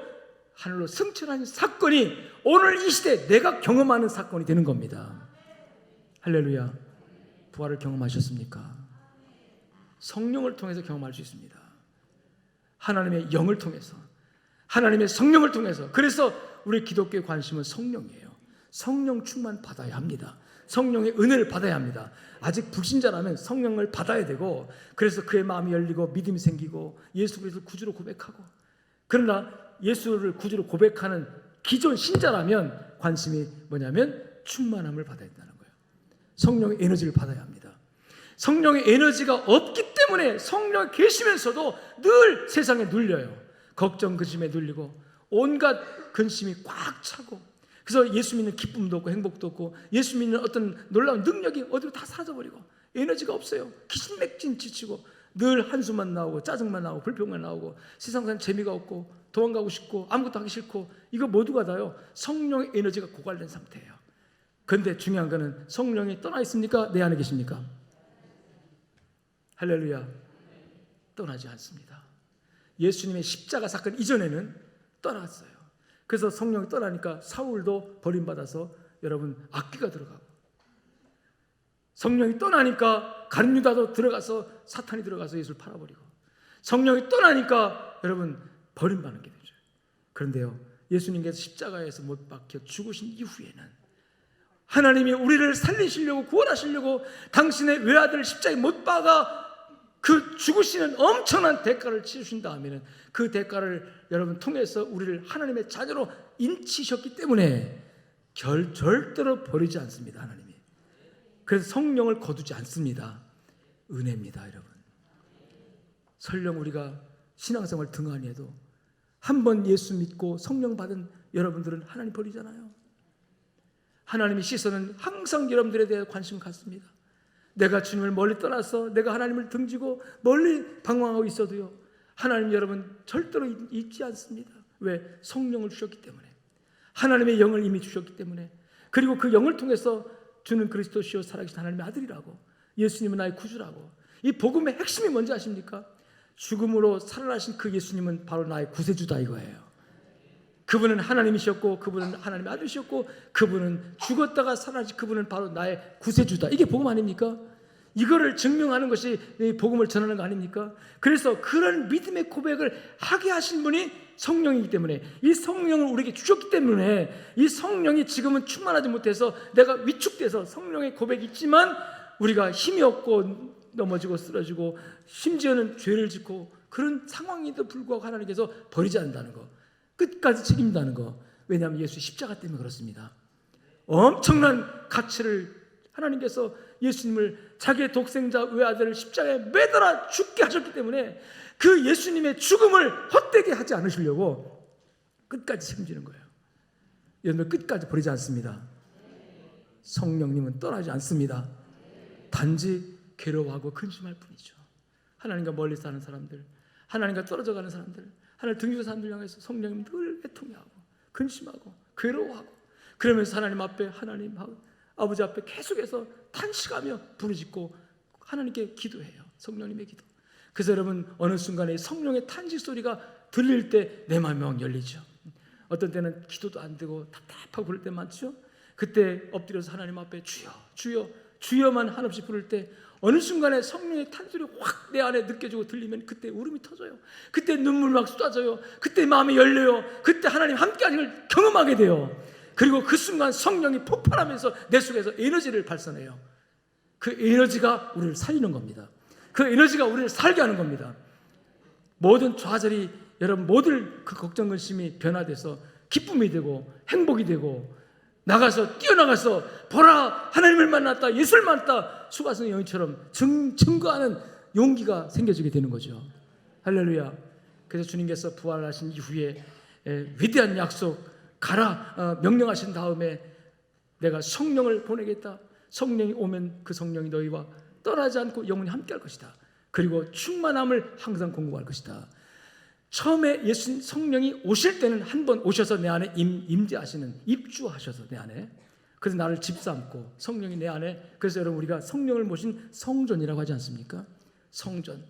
[SPEAKER 1] 하늘로 승천하신 사건이 오늘 이 시대에 내가 경험하는 사건이 되는 겁니다. 할렐루야. 부활을 경험하셨습니까? 성령을 통해서 경험할 수 있습니다. 하나님의 영을 통해서, 하나님의 성령을 통해서. 그래서 우리 기독교의 관심은 성령이에요. 성령 충만 받아야 합니다. 성령의 은혜를 받아야 합니다. 아직 불신자라면 성령을 받아야 되고, 그래서 그의 마음이 열리고 믿음이 생기고 예수 그리스도를 구주로 고백하고, 그러나 예수를 구주로 고백하는 기존 신자라면 관심이 뭐냐면 충만함을 받아야 된다는 거예요. 성령의 에너지를 받아야 합니다. 성령의 에너지가 없기 때문에 성령이 계시면서도 늘 세상에 눌려요. 걱정 근심에 눌리고 온갖 근심이 꽉 차고, 그래서 예수 믿는 기쁨도 없고 행복도 없고 예수 믿는 어떤 놀라운 능력이 어디로 다 사라져버리고 에너지가 없어요. 기진맥진 지치고 늘 한숨만 나오고 짜증만 나오고 불평만 나오고 세상 사는 재미가 없고 도망가고 싶고 아무것도 하기 싫고, 이거 모두가 다요 성령의 에너지가 고갈된 상태예요. 그런데 중요한 거는 성령이 떠나 있습니까? 내 안에 계십니까? 할렐루야. 떠나지 않습니다. 예수님의 십자가 사건 이전에는 떠났어요. 그래서 성령이 떠나니까 사울도 버림받아서 여러분 악귀가 들어가고, 성령이 떠나니까 가룟 유다도 들어가서 사탄이 들어가서 예수를 팔아버리고, 성령이 떠나니까 여러분 버림받는 게 되죠. 그런데요, 예수님께서 십자가에서 못 박혀 죽으신 이후에는 하나님이 우리를 살리시려고 구원하시려고 당신의 외아들 십자가에 못 박아 그 죽으시는 엄청난 대가를 치르신 다음에는 그 대가를 여러분 통해서 우리를 하나님의 자녀로 인치셨기 때문에 절대로 버리지 않습니다. 하나님이. 그래서 성령을 거두지 않습니다. 은혜입니다. 여러분, 설령 우리가 신앙생활 등한히 해도 한 번 예수 믿고 성령 받은 여러분들은 하나님 버리잖아요. 하나님의 시선은 항상 여러분들에 대해 관심 갖습니다. 내가 주님을 멀리 떠나서 내가 하나님을 등지고 멀리 방황하고 있어도요, 하나님 여러분 절대로 잊지 않습니다. 왜? 성령을 주셨기 때문에, 하나님의 영을 이미 주셨기 때문에, 그리고 그 영을 통해서 주는 그리스도시요 살아계신 하나님의 아들이라고, 예수님은 나의 구주라고. 이 복음의 핵심이 뭔지 아십니까? 죽음으로 살아나신 그 예수님은 바로 나의 구세주다 이거예요. 그분은 하나님이셨고 그분은 하나님의 아들이셨고 그분은 죽었다가 살아나신 그분은 바로 나의 구세주다. 이게 복음 아닙니까? 이거를 증명하는 것이 복음을 전하는 거 아닙니까? 그래서 그런 믿음의 고백을 하게 하신 분이 성령이기 때문에, 이 성령을 우리에게 주셨기 때문에, 이 성령이 지금은 충만하지 못해서 내가 위축돼서 성령의 고백이 있지만 우리가 힘이 없고 넘어지고 쓰러지고 심지어는 죄를 짓고 그런 상황에도 불구하고 하나님께서 버리지 않는다는 거, 끝까지 책임다는 거. 왜냐하면 예수 십자가 때문에 그렇습니다. 엄청난 가치를 하나님께서 예수님을 자기의 독생자 외아들을 십자가에 매달아 죽게 하셨기 때문에 그 예수님의 죽음을 헛되게 하지 않으시려고 끝까지 책임지는 거예요. 여러분, 끝까지 버리지 않습니다. 성령님은 떠나지 않습니다. 단지 괴로워하고 근심할 뿐이죠. 하나님과 멀리 사는 사람들, 하나님과 떨어져 가는 사람들, 하나님 등지는 사람들 향해서 성령님 늘 애통해하고 근심하고 괴로워하고, 그러면서 하나님 앞에, 하나님 아버지 앞에 계속해서 탄식하며 부르짖고 하나님께 기도해요. 성령님의 기도. 그래서 여러분, 어느 순간에 성령의 탄식 소리가 들릴 때 내 마음이 막 열리죠. 어떤 때는 기도도 안 되고 답답하고 부를 때 많죠. 그때 엎드려서 하나님 앞에 주여 주여 주여만 한없이 부를 때 어느 순간에 성령의 탄소리 확 내 안에 느껴지고 들리면 그때 울음이 터져요. 그때 눈물 막 쏟아져요. 그때 마음이 열려요. 그때 하나님 함께하는 걸 경험하게 돼요. 그리고 그 순간 성령이 폭발하면서 내 속에서 에너지를 발산해요. 그 에너지가 우리를 살리는 겁니다. 그 에너지가 우리를 살게 하는 겁니다. 모든 좌절이, 여러분 모든 그 걱정 근심이 변화돼서 기쁨이 되고 행복이 되고, 나가서 뛰어나가서 보라 하나님을 만났다, 예수를 만났다, 수가성 여인처럼 증거하는 용기가 생겨지게 되는 거죠. 할렐루야. 그래서 주님께서 부활하신 이후에 위대한 약속, 가라 명령하신 다음에 내가 성령을 보내겠다. 성령이 오면 그 성령이 너희와 떠나지 않고 영원히 함께할 것이다. 그리고 충만함을 항상 공급할 것이다. 처음에 예수 성령이 오실 때는 한 번 오셔서 내 안에 임재하시는, 입주하셔서 내 안에, 그래서 나를 집삼고 성령이 내 안에. 그래서 여러분, 우리가 성령을 모신 성전이라고 하지 않습니까? 성전,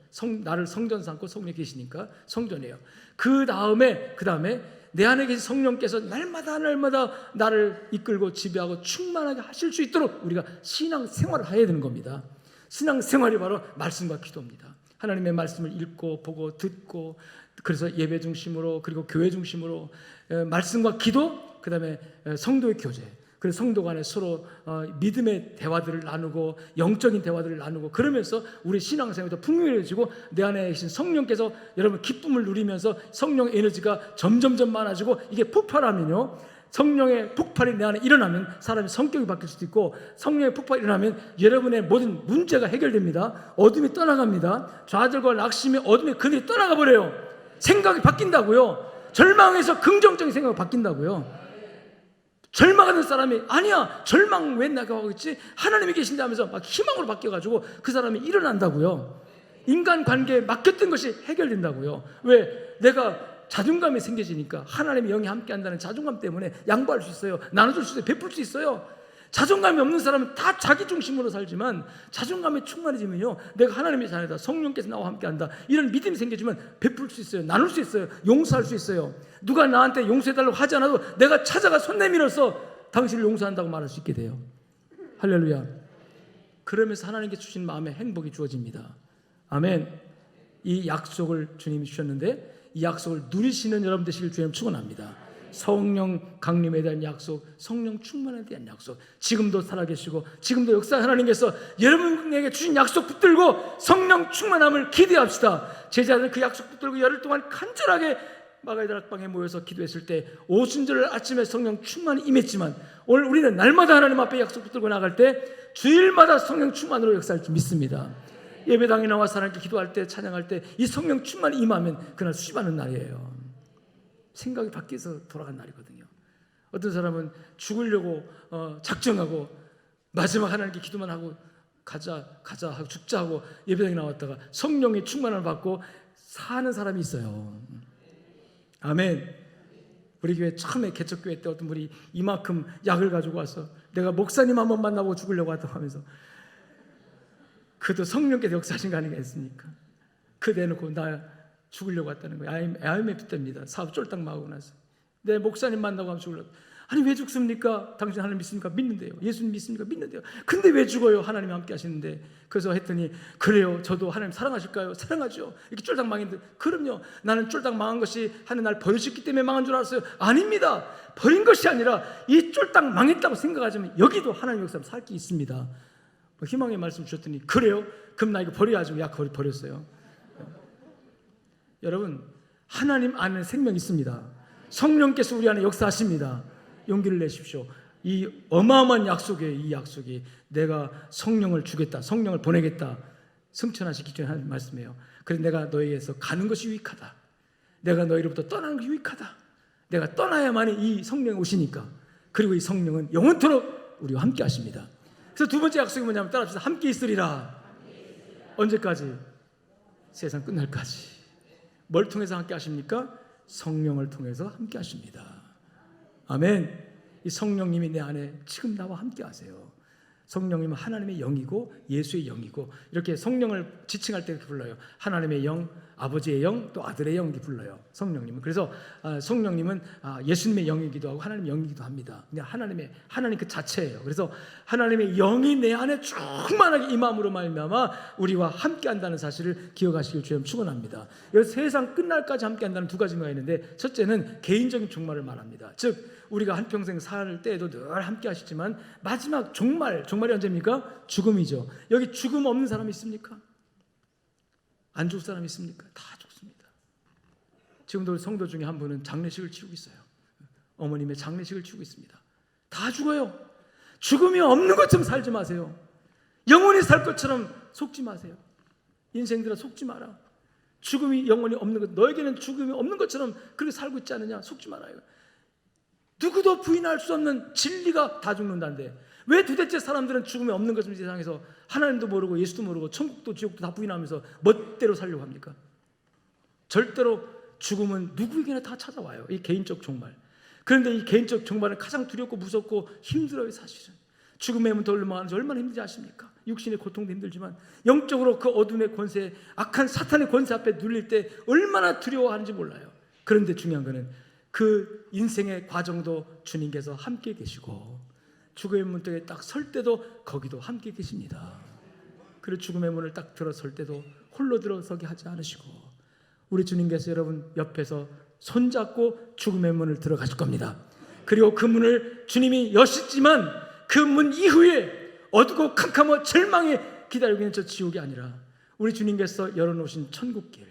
[SPEAKER 1] 나를 성전 삼고 성령이 계시니까 성전이에요. 그 다음에 내 안에 계신 성령께서 날마다 나를 이끌고 지배하고 충만하게 하실 수 있도록 우리가 신앙생활을 해야 되는 겁니다. 신앙생활이 바로 말씀과 기도입니다. 하나님의 말씀을 읽고 보고 듣고, 그래서 예배 중심으로, 그리고 교회 중심으로 말씀과 기도, 그 다음에 성도의 교제, 그 그래서 성도 간에 서로 믿음의 대화들을 나누고 영적인 대화들을 나누고 그러면서 우리 신앙생활이 더 풍요해지고 내 안에 계신 성령께서 여러분 기쁨을 누리면서 성령 에너지가 점점점 많아지고 이게 폭발하면요, 성령의 폭발이 내 안에 일어나면 사람의 성격이 바뀔 수도 있고, 성령의 폭발이 일어나면 여러분의 모든 문제가 해결됩니다. 어둠이 떠나갑니다. 좌절과 낙심의 어둠이 그들이 떠나가 버려요. 생각이 바뀐다고요. 절망에서 긍정적인 생각이 바뀐다고요. 절망하는 사람이 아니야, 절망 왜 내가 하고 있지? 하나님이 계신다면서 막 희망으로 바뀌어가지고 그 사람이 일어난다고요. 인간관계에 막혔던 것이 해결된다고요. 왜? 내가 자존감이 생겨지니까 하나님의 영이 함께한다는 자존감 때문에 양보할 수 있어요. 나눠줄 수 있어요. 베풀 수 있어요. 자존감이 없는 사람은 다 자기 중심으로 살지만 자존감이 충만해지면요, 내가 하나님의 자녀다, 성령께서 나와 함께한다, 이런 믿음이 생겨지면 베풀 수 있어요. 나눌 수 있어요. 용서할 수 있어요. 누가 나한테 용서해달라고 하지 않아도 내가 찾아가 손 내밀어서 당신을 용서한다고 말할 수 있게 돼요. 할렐루야. 그러면서 하나님께 주신 마음에 행복이 주어집니다. 아멘. 이 약속을 주님이 주셨는데 이 약속을 누리시는 여러분 되시길 주님 축원합니다. 성령 강림에 대한 약속, 성령 충만에 대한 약속, 지금도 살아계시고 지금도 역사 하나님께서 여러분에게 주신 약속 붙들고 성령 충만함을 기대합시다. 제자들은 그 약속 붙들고 열흘 동안 간절하게 마가의 다락방에 모여서 기도했을 때 오순절 아침에 성령 충만이 임했지만, 오늘 우리는 날마다 하나님 앞에 약속 붙들고 나갈 때 주일마다 성령 충만으로 역사할 줄 믿습니다. 예배당에 나와서 하나님께 기도할 때, 찬양할 때 이 성령 충만이 임하면 그날 수집하는 날이에요. 생각이 바뀌어서 돌아간 날이거든요. 어떤 사람은 죽으려고 작정하고 마지막 하나님께 기도만 하고 가자 하고 죽자 하고 예배당에 나왔다가 성령의 충만을 받고 사는 사람이 있어요. 아멘. 우리 교회 처음에 개척교회 때 어떤 분이 이만큼 약을 가지고 와서 내가 목사님 한번 만나고 죽으려고 하다고 하면서, 그도 성령께서 역사하신 거 아니겠습니까? 그 대놓고 나 죽으려고 왔다는 거예요. IMF 때입니다. 사업 쫄딱 망하고 나서 내 목사님 만나고 하면 죽으려고. 아니 왜 죽습니까? 당신 하나님 믿습니까? 믿는데요. 예수님 믿습니까? 믿는데요. 근데 왜 죽어요? 하나님이 함께 하시는데. 그래서 했더니 그래요, 저도 하나님 사랑하실까요? 사랑하죠. 이렇게 쫄딱 망했는데, 그럼요, 나는 쫄딱 망한 것이 하나님 날 버리셨기 때문에 망한 줄 알았어요. 아닙니다. 버린 것이 아니라 이 쫄딱 망했다고 생각하지만 여기도 하나님 역사로 살 게 있습니다. 희망의 말씀 주셨더니 그래요? 그럼 나 이거 버려야지. 야, 버렸어요. 여러분, 하나님 안에 생명이 있습니다. 성령께서 우리 안에 역사하십니다. 용기를 내십시오. 이 어마어마한 약속이에요. 이 약속이 내가 성령을 주겠다, 성령을 보내겠다, 성천하시기 전에 하는 말씀이에요. 그래서 내가 너희에서 가는 것이 유익하다, 내가 너희로부터 떠나는 것이 유익하다, 내가 떠나야만이 이 성령이 오시니까. 그리고 이 성령은 영원토록 우리와 함께 하십니다. 그래서 두 번째 약속이 뭐냐면 따라합시다. 함께 있으리라. 언제까지? 세상 끝날까지. 뭘 통해서 함께 하십니까? 성령을 통해서 함께 하십니다. 아멘. 이 성령님이 내 안에 지금 나와 함께 하세요. 성령님은 하나님의 영이고 예수의 영이고, 이렇게 성령을 지칭할 때 이렇게 불러요. 하나님의 영, 아버지의 영, 또 아들의 영, 이렇게 불러요, 성령님은. 그래서 성령님은 예수님의 영이기도 하고 하나님의 영이기도 합니다. 그냥 하나님 그 자체예요. 그래서 하나님의 영이 내 안에 충만하게 임함으로 말미암아 우리와 함께한다는 사실을 기억하시길 주님 축원합니다. 여기 세상 끝날까지 함께한다는 두 가지 의미가 있는데, 첫째는 개인적인 종말을 말합니다. 즉 우리가 한평생 살 때에도 늘 함께 하시지만 마지막 종말이 언제입니까? 죽음이죠. 여기 죽음 없는 사람 있습니까? 안 죽을 사람 있습니까? 다 죽습니다. 지금도 성도 중에 한 분은 장례식을 치르고 있어요. 어머님의 장례식을 치르고 있습니다. 다 죽어요. 죽음이 없는 것처럼 살지 마세요. 영원히 살 것처럼 속지 마세요. 인생들아, 속지 마라. 죽음이 영원히 없는 것, 너에게는 죽음이 없는 것처럼 그렇게 살고 있지 않느냐? 속지 말아요. 누구도 부인할 수 없는 진리가 다 죽는다는데 왜 도대체 사람들은 죽음이 없는 것을 세상에서 하나님도 모르고 예수도 모르고 천국도 지옥도 다 부인하면서 멋대로 살려고 합니까? 절대로 죽음은 누구에게나 다 찾아와요. 이 개인적 종말. 그런데 이 개인적 종말은 가장 두렵고 무섭고 힘들어요. 사실은 죽음의 문턱 얼마나 힘들지 아십니까? 육신의 고통도 힘들지만 영적으로 그 어둠의 권세, 악한 사탄의 권세 앞에 눌릴 때 얼마나 두려워하는지 몰라요. 그런데 중요한 거는 그 인생의 과정도 주님께서 함께 계시고 죽음의 문턱에 딱 설 때도 거기도 함께 계십니다. 그리고 죽음의 문을 딱 들어설 때도 홀로 들어서게 하지 않으시고 우리 주님께서 여러분 옆에서 손잡고 죽음의 문을 들어가실 겁니다. 그리고 그 문을 주님이 여셨지만 그 문 이후에 어둡고 캄캄하고 절망에 기다리고 있는 저 지옥이 아니라 우리 주님께서 열어놓으신 천국길,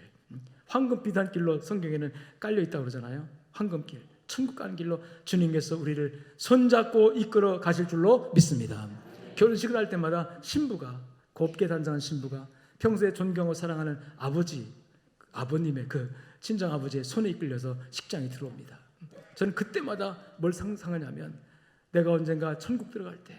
[SPEAKER 1] 황금빛 한 길로 성경에는 깔려있다고 그러잖아요. 황금길, 천국 가는 길로 주님께서 우리를 손잡고 이끌어 가실 줄로 믿습니다. 결혼식을 할 때마다 신부가, 곱게 단장한 신부가 평소에 존경하고 사랑하는 아버님의 그 친정아버지의 손에 이끌려서 식장에 들어옵니다. 저는 그때마다 뭘 상상하냐면 내가 언젠가 천국 들어갈 때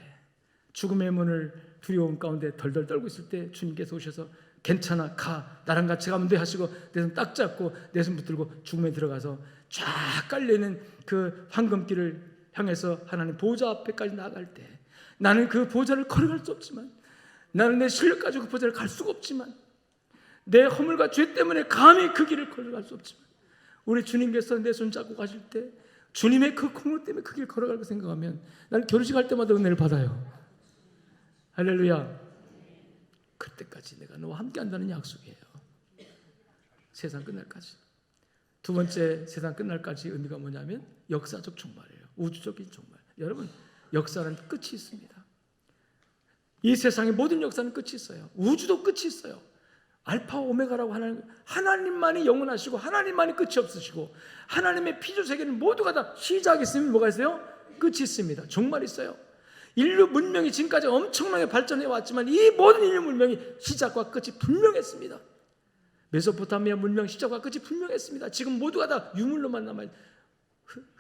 [SPEAKER 1] 죽음의 문을 두려움 가운데 덜덜 떨고 있을 때 주님께서 오셔서 괜찮아, 가, 나랑 같이 가면 돼 하시고 내 손 딱 잡고 내 손 붙들고 죽음에 들어가서 쫙 깔려있는 그 황금길을 향해서 하나님 보좌 앞에까지 나아갈 때 나는 그 보좌를 걸어갈 수 없지만, 나는 내 실력 가지고 그 보좌를 갈 수가 없지만, 내 허물과 죄 때문에 감히 그 길을 걸어갈 수 없지만 우리 주님께서 내 손 잡고 가실 때 주님의 그 공로 때문에 그 길 걸어갈 거 생각하면 나는 결혼식 할 때마다 은혜를 받아요. 할렐루야. 그때까지 내가 너와 함께 한다는 약속이에요. 세상 끝날까지. 두 번째, 세상 끝날까지 의미가 뭐냐면 역사적 종말이에요. 우주적인 종말. 여러분, 역사는 끝이 있습니다. 이 세상의 모든 역사는 끝이 있어요. 우주도 끝이 있어요. 알파 오메가라고 하는 하나님만이 영원하시고 하나님만이 끝이 없으시고 하나님의 피조 세계는 모두가 다 시작이 있으면 뭐가 있어요? 끝이 있습니다. 종말이 있어요. 인류 문명이 지금까지 엄청나게 발전해 왔지만 이 모든 인류 문명이 시작과 끝이 분명했습니다. 메소포타미아 문명 시작과 끝이 분명했습니다. 지금 모두가 다 유물로만 남아있어요.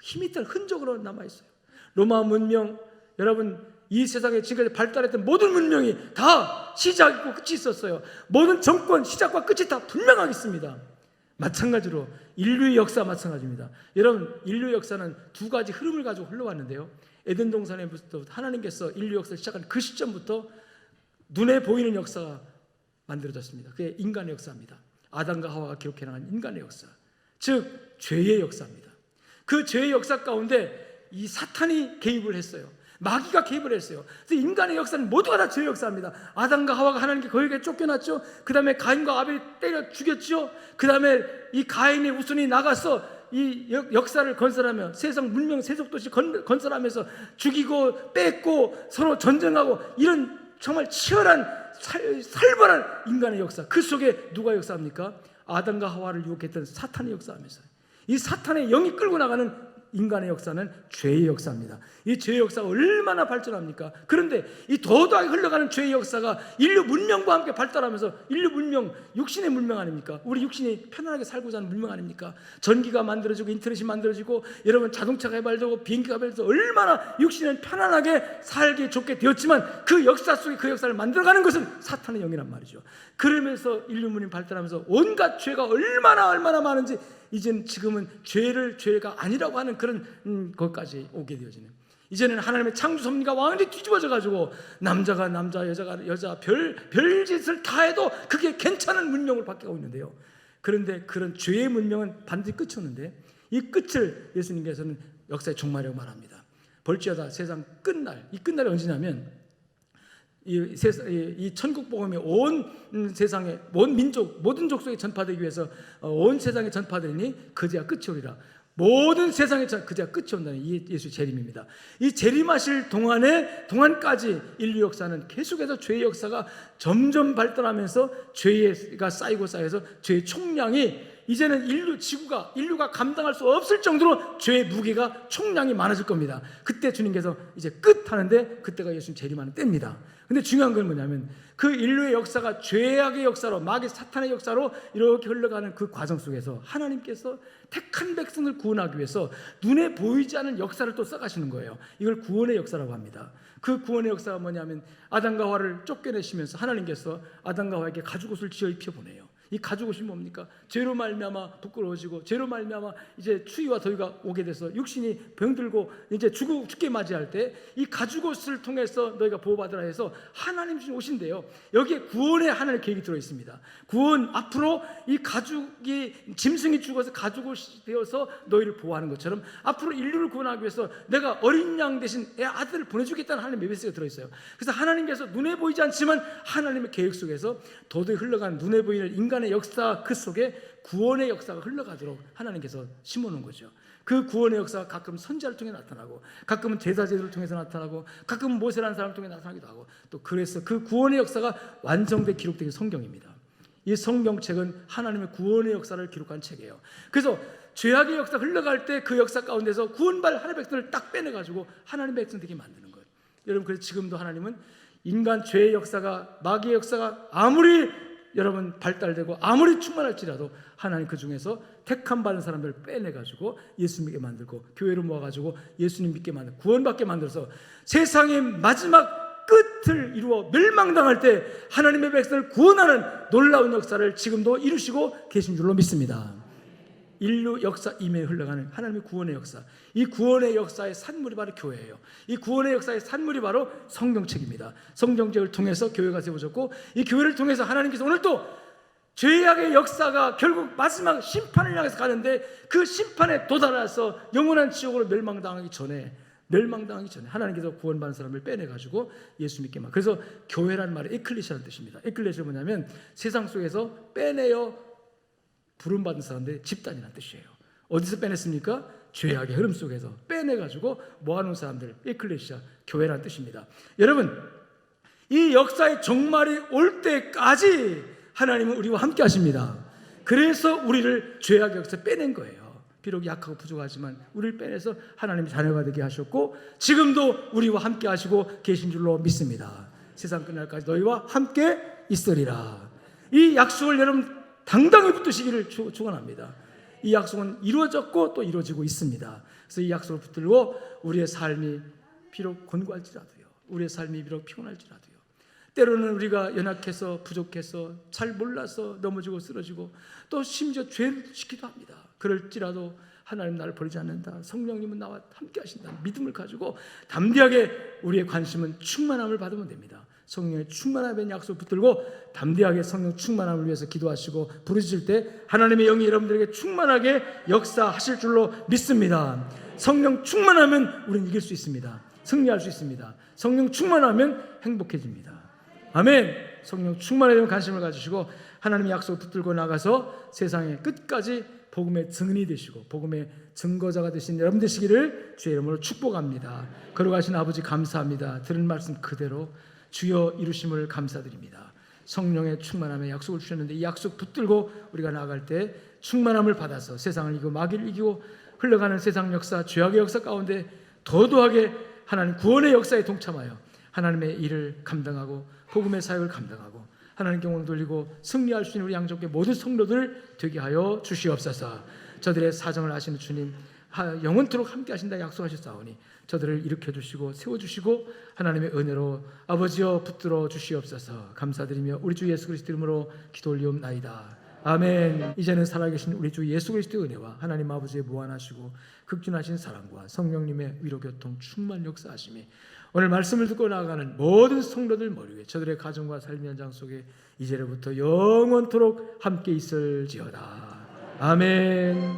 [SPEAKER 1] 힘이 들 흔적으로 남아있어요. 로마 문명, 여러분 이 세상에 지금까지 발달했던 모든 문명이 다 시작 있고 끝이 있었어요. 모든 정권 시작과 끝이 다 분명하게 있습니다. 마찬가지로 인류의 역사 마찬가지입니다. 여러분, 인류 역사는 두 가지 흐름을 가지고 흘러왔는데요. 에덴 동산에부터 하나님께서 인류 역사를 시작한 그 시점부터 눈에 보이는 역사가 만들어졌습니다. 그게 인간의 역사입니다. 아담과 하와가 기록해 나간 인간의 역사, 즉 죄의 역사입니다. 그 죄의 역사 가운데 이 사탄이 개입을 했어요. 마귀가 개입을 했어요. 그래서 인간의 역사는 모두가 다 죄의 역사입니다. 아담과 하와가 하나님께 거기에 쫓겨났죠. 그 다음에 가인과 아벨이 때려 죽였죠. 그 다음에 이 가인의 후손이 나가서 이 역사를 건설하며 세상 문명 세속도시 건설하면서 죽이고 뺏고 서로 전쟁하고 이런 정말 치열한 살벌한 인간의 역사, 그 속에 누가 역사합니까? 아담과 하와를 유혹했던 사탄의 역사하면서 이 사탄의 영이 끌고 나가는 인간의 역사는 죄의 역사입니다. 이 죄의 역사가 얼마나 발전합니까? 그런데 이 더더하게 흘러가는 죄의 역사가 인류 문명과 함께 발달하면서 인류 문명, 육신의 문명 아닙니까? 우리 육신이 편안하게 살고자 하는 문명 아닙니까? 전기가 만들어지고 인터넷이 만들어지고 여러분 자동차가 개발되고 비행기가 개발돼서 얼마나 육신은 편안하게 살기 좋게 되었지만 그 역사 속에 그 역사를 만들어가는 것은 사탄의 영이란 말이죠. 그러면서 인류 문명이 발달하면서 온갖 죄가 얼마나 많은지 이제는 지금은 죄가 아니라고 하는 그런 것까지 오게 되어지는, 이제는 하나님의 창조 섭리가 완전히 뒤집어져 가지고 남자가 남자, 여자가 여자, 별짓을 다 해도 그게 괜찮은 문명을 바뀌고 있는데요. 그런데 그런 죄의 문명은 반드시 끝이 오는데 이 끝을 예수님께서는 역사의 종말이라고 말합니다. 볼지어다 세상 끝날, 이 끝날이 언제냐면 이 천국 복음이 온 세상에, 온 민족, 모든 족속에 전파되기 위해서 온 세상에 전파되니 그제야 끝이 오리라. 모든 세상에 그제야 끝이 온다는 이 예수의 재림입니다. 이 재림하실 동안까지 인류 역사는 계속해서 죄의 역사가 점점 발달하면서 죄가 쌓여서 죄의 총량이 이제는 인류가 감당할 수 없을 정도로 죄의 무게가 총량이 많아질 겁니다. 그때 주님께서 이제 끝 하는데 그때가 예수님 재림하는 때입니다. 근데 중요한 건 뭐냐면 그 인류의 역사가 죄악의 역사로, 마귀 사탄의 역사로 이렇게 흘러가는 그 과정 속에서 하나님께서 택한 백성을 구원하기 위해서 눈에 보이지 않는 역사를 또 써가시는 거예요. 이걸 구원의 역사라고 합니다. 그 구원의 역사가 뭐냐면 아담과 하와를 쫓겨내시면서 하나님께서 아담과 하와에게 가죽옷을 지어 입혀보내요. 이 가죽옷이 뭡니까? 죄로 말미암아 부끄러워지고 죄로 말미암아 이제 추위와 더위가 오게 돼서 육신이 병들고 이제 죽게 맞이할 때 이 가죽옷을 통해서 너희가 보호받으라 해서 하나님 주신 옷인데요. 여기에 구원의 하나님의 계획이 들어 있습니다. 구원, 앞으로 이 가죽이, 짐승이 죽어서 가죽옷이 되어서 너희를 보호하는 것처럼 앞으로 인류를 구원하기 위해서 내가 어린 양 대신 내 아들을 보내주겠다는 하나님의 메시지가 들어있어요. 그래서 하나님께서 눈에 보이지 않지만 하나님의 계획 속에서 도저히 흘러가는 눈에 보이는 인간 인간의 역사 그 속에 구원의 역사가 흘러가도록 하나님께서 심어놓은 거죠. 그 구원의 역사가 가끔 선지자를 통해 나타나고, 가끔은 제사제들을 통해서 나타나고, 가끔은 모세라는 사람을 통해 나타나기도 하고, 또 그래서 그 구원의 역사가 완성돼 기록된 게 성경입니다. 이 성경책은 하나님의 구원의 역사를 기록한 책이에요. 그래서 죄악의 역사 흘러갈 때 그 역사 가운데서 구원받을 하나님의 백성을 딱 빼내가지고 하나님의 백성 되게 만드는 거예요. 여러분, 그래서 지금도 하나님은 인간 죄의 역사가, 마귀의 역사가 아무리 여러분 발달되고 아무리 충만할지라도 하나님 그 중에서 택함 받은 사람들을 빼내가지고 예수 믿게 만들고, 교회로 모아가지고 예수님 믿게 만들고 구원받게 만들어서 세상의 마지막 끝을 이루어 멸망당할 때 하나님의 백성을 구원하는 놀라운 역사를 지금도 이루시고 계신 줄로 믿습니다. 인류 역사 이면에 흘러가는 하나님의 구원의 역사, 이 구원의 역사의 산물이 바로 교회예요. 이 구원의 역사의 산물이 바로 성경책입니다. 성경책을 통해서 교회가 세워졌고, 이 교회를 통해서 하나님께서 오늘 또 죄악의 역사가 결국 마지막 심판을 향해서 가는데, 그 심판에 도달해서 영원한 지옥으로 멸망당하기 전에 하나님께서 구원받은 사람을 빼내가지고 예수 믿게 만. 그래서 교회라는 말이 에클레시아라는 뜻입니다. 에클레시아는 뭐냐면 세상 속에서 빼내어 부름받은 사람들의 집단이라는 뜻이에요. 어디서 빼냈습니까? 죄악의 흐름 속에서 빼내가지고 모아놓은 사람들, 에클레시아, 교회라는 뜻입니다. 여러분, 이 역사의 종말이 올 때까지 하나님은 우리와 함께 하십니다. 그래서 우리를 죄악의 역사에 빼낸 거예요. 비록 약하고 부족하지만 우리를 빼내서 하나님의 자녀가 되게 하셨고, 지금도 우리와 함께 하시고 계신 줄로 믿습니다. 세상 끝날까지 너희와 함께 있으리라. 이 약속을 여러분 당당히 붙드시기를 축원합니다. 이 약속은 이루어졌고 또 이루어지고 있습니다. 그래서 이 약속을 붙들고 우리의 삶이 비록 곤고할지라도요, 우리의 삶이 비록 피곤할지라도요, 때로는 우리가 연약해서 부족해서 잘 몰라서 넘어지고 쓰러지고 또 심지어 죄를 짓기도 합니다. 그럴지라도 하나님 나를 버리지 않는다, 성령님은 나와 함께 하신다, 믿음을 가지고 담대하게 우리의 관심은 충만함을 받으면 됩니다. 성령의 충만함의 약속을 붙들고 담대하게 성령 충만함을 위해서 기도하시고 부르실 때 하나님의 영이 여러분들에게 충만하게 역사하실 줄로 믿습니다. 성령 충만하면 우리는 이길 수 있습니다. 승리할 수 있습니다. 성령 충만하면 행복해집니다. 아멘. 성령 충만에 대한 관심을 가지시고 하나님의 약속을 붙들고 나가서 세상의 끝까지 복음의 증인이 되시고 복음의 증거자가 되신 여러분 되시기를 주의 이름으로 축복합니다. 걸어가신 아버지 감사합니다. 들은 말씀 그대로 주여 이루심을 감사드립니다. 성령의 충만함에 약속을 주셨는데 이 약속 붙들고 우리가 나아갈 때 충만함을 받아서 세상을 이기고 마귀를 이기고 흘러가는 세상 역사, 죄악의 역사 가운데 더더하게 하나님 구원의 역사에 동참하여 하나님의 일을 감당하고 복음의 사역을 감당하고 하나님께 영광을 돌리고 승리할 수 있는 우리 양족의 모든 성도들 되게 하여 주시옵소서. 저들의 사정을 아시는 주님, 영원토록 함께 하신다 약속하셨사오니 저들을 일으켜 주시고 세워 주시고 하나님의 은혜로 아버지여 붙들어 주시옵소서. 감사드리며 우리 주 예수 그리스도 이름으로 기도 올리옵나이다. 아멘. 이제는 살아계신 우리 주 예수 그리스도의 은혜와 하나님 아버지의 무한하시고 극진하신 사랑과 성령님의 위로교통 충만 역사하심이 오늘 말씀을 듣고 나아가는 모든 성도들 머리 위에 저들의 가정과 삶의 현장 속에 이제로부터 영원토록 함께 있을지어다. 아멘.